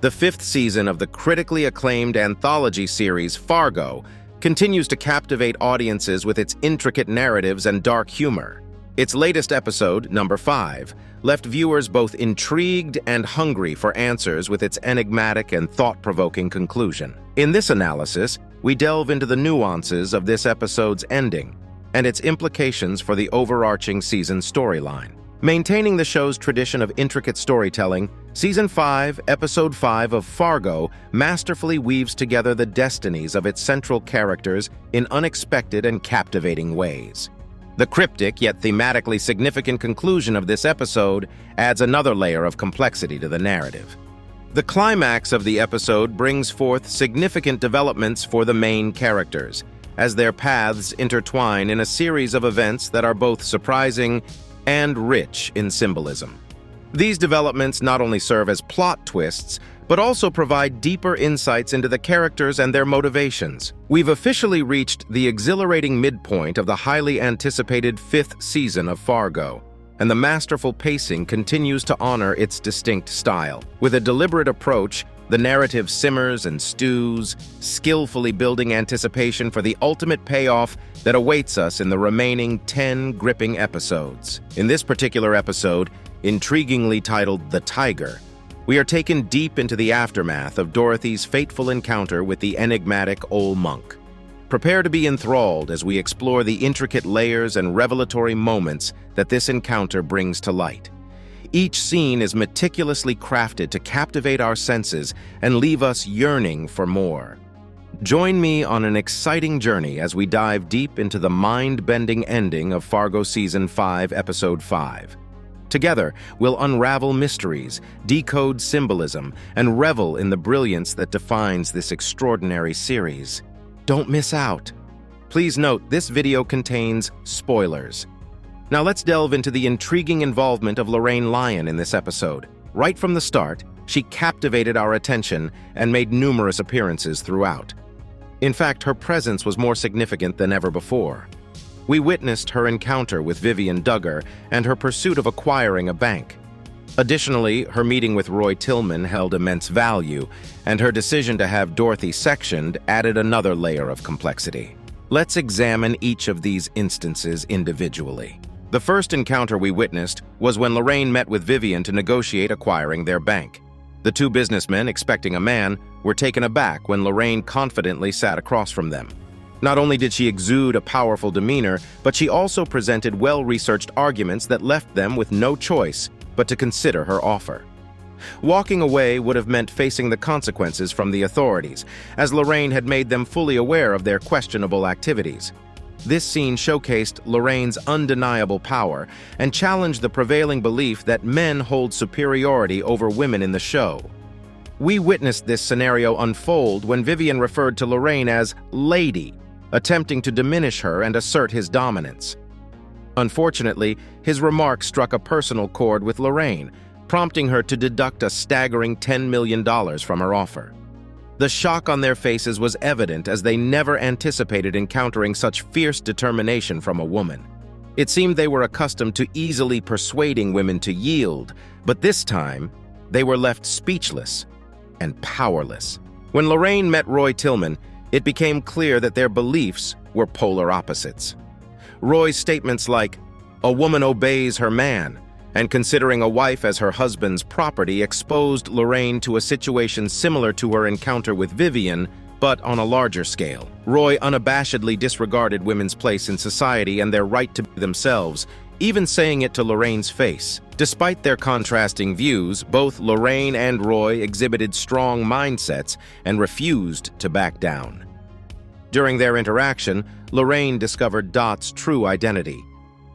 The fifth season of the critically acclaimed anthology series FARGO continues to captivate audiences with its intricate narratives and dark humor. Its latest episode, number 5, left viewers both intrigued and hungry for answers with its enigmatic and thought-provoking conclusion. In this analysis, we delve into the nuances of this episode's ending and its implications for the overarching season storyline. Maintaining the show's tradition of intricate storytelling, Season 5, Episode 5 of FARGO masterfully weaves together the destinies of its central characters in unexpected and captivating ways. The cryptic yet thematically significant conclusion of this episode adds another layer of complexity to the narrative. The climax of the episode brings forth significant developments for the main characters, as their paths intertwine in a series of events that are both surprising and rich in symbolism. These developments not only serve as plot twists, but also provide deeper insights into the characters and their motivations. We've officially reached the exhilarating midpoint of the highly anticipated 5th season of FARGO, and the masterful pacing continues to honor its distinct style. With a deliberate approach, the narrative simmers and stews, skillfully building anticipation for the ultimate payoff that awaits us in the remaining 10 gripping episodes. In this particular episode, intriguingly titled The Tiger, we are taken deep into the aftermath of Dorothy's fateful encounter with the enigmatic old monk. Prepare to be enthralled as we explore the intricate layers and revelatory moments that this encounter brings to light. Each scene is meticulously crafted to captivate our senses and leave us yearning for more. Join me on an exciting journey as we dive deep into the mind-bending ending of FARGO Season 5, Episode 5. Together, we'll unravel mysteries, decode symbolism, and revel in the brilliance that defines this extraordinary series. Don't miss out. Please note, this video contains spoilers. Now let's delve into the intriguing involvement of Lorraine Lyon in this episode. Right from the start, she captivated our attention and made numerous appearances throughout. In fact, her presence was more significant than ever before. We witnessed her encounter with Vivian Duggar and her pursuit of acquiring a bank. Additionally, her meeting with Roy Tillman held immense value, and her decision to have Dorothy sectioned added another layer of complexity. Let's examine each of these instances individually. The first encounter we witnessed was when Lorraine met with Vivian to negotiate acquiring their bank. The two businessmen, expecting a man, were taken aback when Lorraine confidently sat across from them. Not only did she exude a powerful demeanor, but she also presented well-researched arguments that left them with no choice but to consider her offer. Walking away would have meant facing the consequences from the authorities, as Lorraine had made them fully aware of their questionable activities. This scene showcased Lorraine's undeniable power and challenged the prevailing belief that men hold superiority over women in the show. We witnessed this scenario unfold when Vivian referred to Lorraine as "lady," attempting to diminish her and assert his dominance. Unfortunately, his remark struck a personal chord with Lorraine, prompting her to deduct a staggering $10 million from her offer. The shock on their faces was evident, as they never anticipated encountering such fierce determination from a woman. It seemed they were accustomed to easily persuading women to yield, but this time, they were left speechless and powerless. When Lorraine met Roy Tillman, it became clear that their beliefs were polar opposites. Roy's statements like, "A woman obeys her man," and considering a wife as her husband's property exposed Lorraine to a situation similar to her encounter with Vivian, but on a larger scale. Roy unabashedly disregarded women's place in society and their right to be themselves, even saying it to Lorraine's face. Despite their contrasting views, both Lorraine and Roy exhibited strong mindsets and refused to back down. During their interaction, Lorraine discovered Dot's true identity.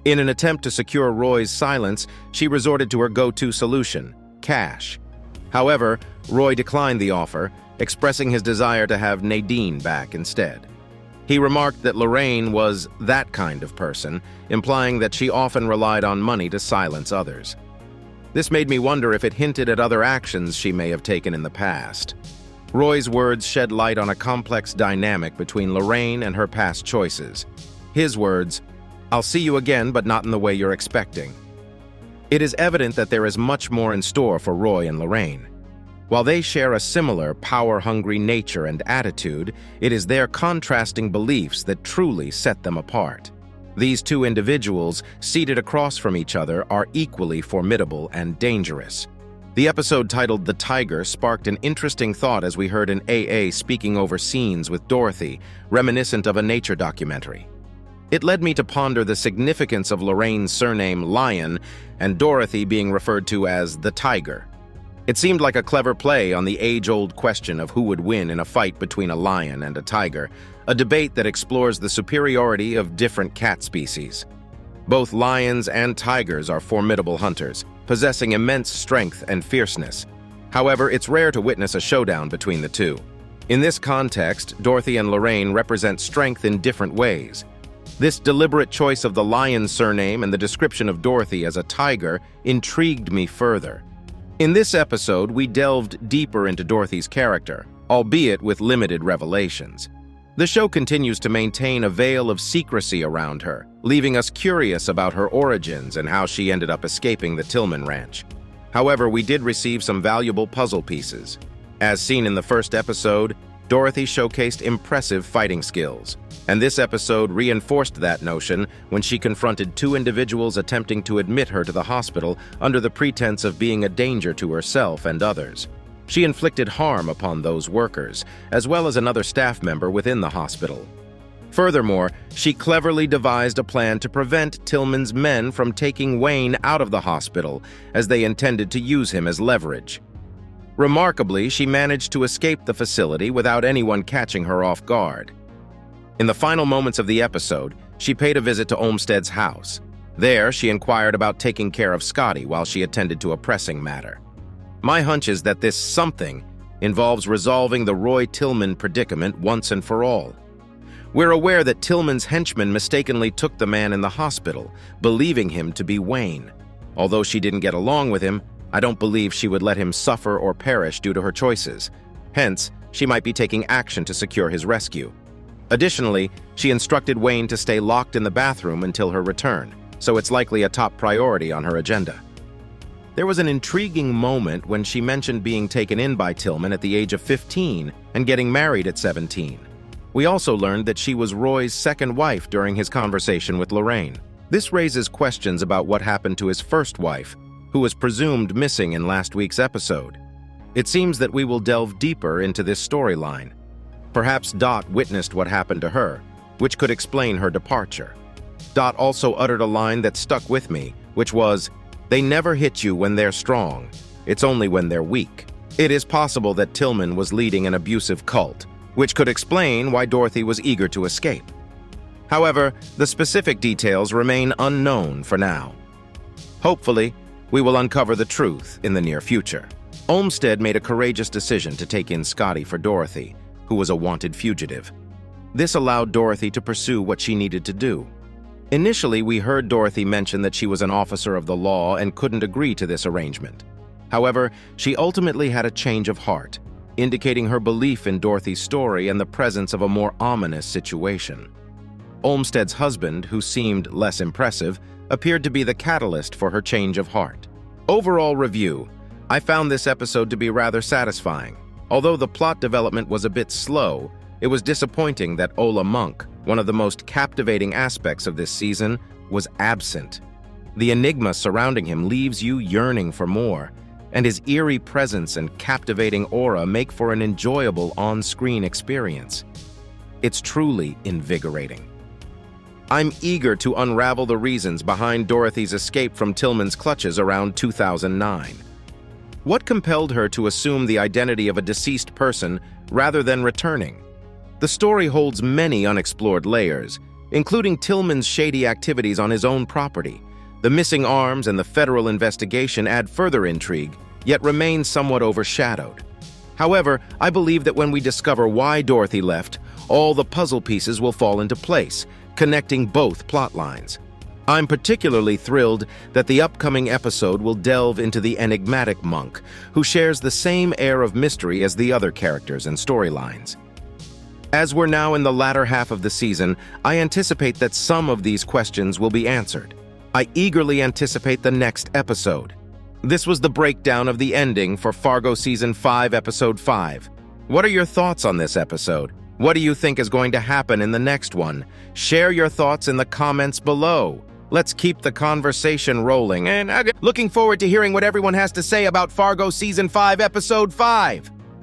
In an attempt to secure Roy's silence, she resorted to her go-to solution, cash. However, Roy declined the offer, expressing his desire to have Nadine back instead. He remarked that Lorraine was that kind of person, implying that she often relied on money to silence others. This made me wonder if it hinted at other actions she may have taken in the past. Roy's words shed light on a complex dynamic between Lorraine and her past choices. His words, "I'll see you again, but not in the way you're expecting." It is evident that there is much more in store for Roy and Lorraine. While they share a similar power-hungry nature and attitude, it is their contrasting beliefs that truly set them apart. These two individuals, seated across from each other, are equally formidable and dangerous. The episode titled The Tiger sparked an interesting thought as we heard an AA speaking over scenes with Dorothy, reminiscent of a nature documentary. It led me to ponder the significance of Lorraine's surname Lion and Dorothy being referred to as the Tiger. It seemed like a clever play on the age-old question of who would win in a fight between a lion and a tiger, a debate that explores the superiority of different cat species. Both lions and tigers are formidable hunters, possessing immense strength and fierceness. However, it's rare to witness a showdown between the two. In this context, Dorothy and Lorraine represent strength in different ways. This deliberate choice of the lion surname and the description of Dorothy as a tiger intrigued me further. In this episode, we delved deeper into Dorothy's character, albeit with limited revelations. The show continues to maintain a veil of secrecy around her, leaving us curious about her origins and how she ended up escaping the Tillman Ranch. However, we did receive some valuable puzzle pieces. As seen in the first episode, Dorothy showcased impressive fighting skills, and this episode reinforced that notion when she confronted two individuals attempting to admit her to the hospital under the pretense of being a danger to herself and others. She inflicted harm upon those workers, as well as another staff member within the hospital. Furthermore, she cleverly devised a plan to prevent Tillman's men from taking Wayne out of the hospital, as they intended to use him as leverage. Remarkably, she managed to escape the facility without anyone catching her off guard. In the final moments of the episode, she paid a visit to Olmsted's house. There, she inquired about taking care of Scotty while she attended to a pressing matter. My hunch is that this something involves resolving the Roy Tillman predicament once and for all. We're aware that Tillman's henchmen mistakenly took the man in the hospital, believing him to be Wayne. Although she didn't get along with him, I don't believe she would let him suffer or perish due to her choices. Hence, she might be taking action to secure his rescue. Additionally, she instructed Wayne to stay locked in the bathroom until her return, so it's likely a top priority on her agenda. There was an intriguing moment when she mentioned being taken in by Tillman at the age of 15 and getting married at 17. We also learned that she was Roy's second wife during his conversation with Lorraine. This raises questions about what happened to his first wife, who was presumed missing in last week's episode. It seems that we will delve deeper into this storyline. Perhaps Dot witnessed what happened to her, which could explain her departure. Dot also uttered a line that stuck with me, which was, "They never hit you when they're strong. It's only when they're weak." It is possible that Tillman was leading an abusive cult, which could explain why Dorothy was eager to escape. However, the specific details remain unknown for now. Hopefully, we will uncover the truth in the near future. Olmsted made a courageous decision to take in Scotty for Dorothy, who was a wanted fugitive. This allowed Dorothy to pursue what she needed to do. Initially, we heard Dorothy mention that she was an officer of the law and couldn't agree to this arrangement. However, she ultimately had a change of heart, indicating her belief in Dorothy's story and the presence of a more ominous situation. Olmsted's husband, who seemed less impressive, appeared to be the catalyst for her change of heart. Overall review, I found this episode to be rather satisfying. Although the plot development was a bit slow, it was disappointing that Ola Monk, one of the most captivating aspects of this season, was absent. The enigma surrounding him leaves you yearning for more, and his eerie presence and captivating aura make for an enjoyable on-screen experience. It's truly invigorating. I'm eager to unravel the reasons behind Dorothy's escape from Tillman's clutches around 2009. What compelled her to assume the identity of a deceased person rather than returning? The story holds many unexplored layers, including Tillman's shady activities on his own property. The missing arms and the federal investigation add further intrigue, yet remain somewhat overshadowed. However, I believe that when we discover why Dorothy left, all the puzzle pieces will fall into place, connecting both plot lines. I'm particularly thrilled that the upcoming episode will delve into the enigmatic monk, who shares the same air of mystery as the other characters and storylines. As we're now in the latter half of the season, I anticipate that some of these questions will be answered. I eagerly anticipate the next episode. This was the breakdown of the ending for Fargo Season 5, Episode 5. What are your thoughts on this episode? What do you think is going to happen in the next one? Share your thoughts in the comments below. Let's keep the conversation rolling, and I'm looking forward to hearing what everyone has to say about Fargo Season 5, Episode 5.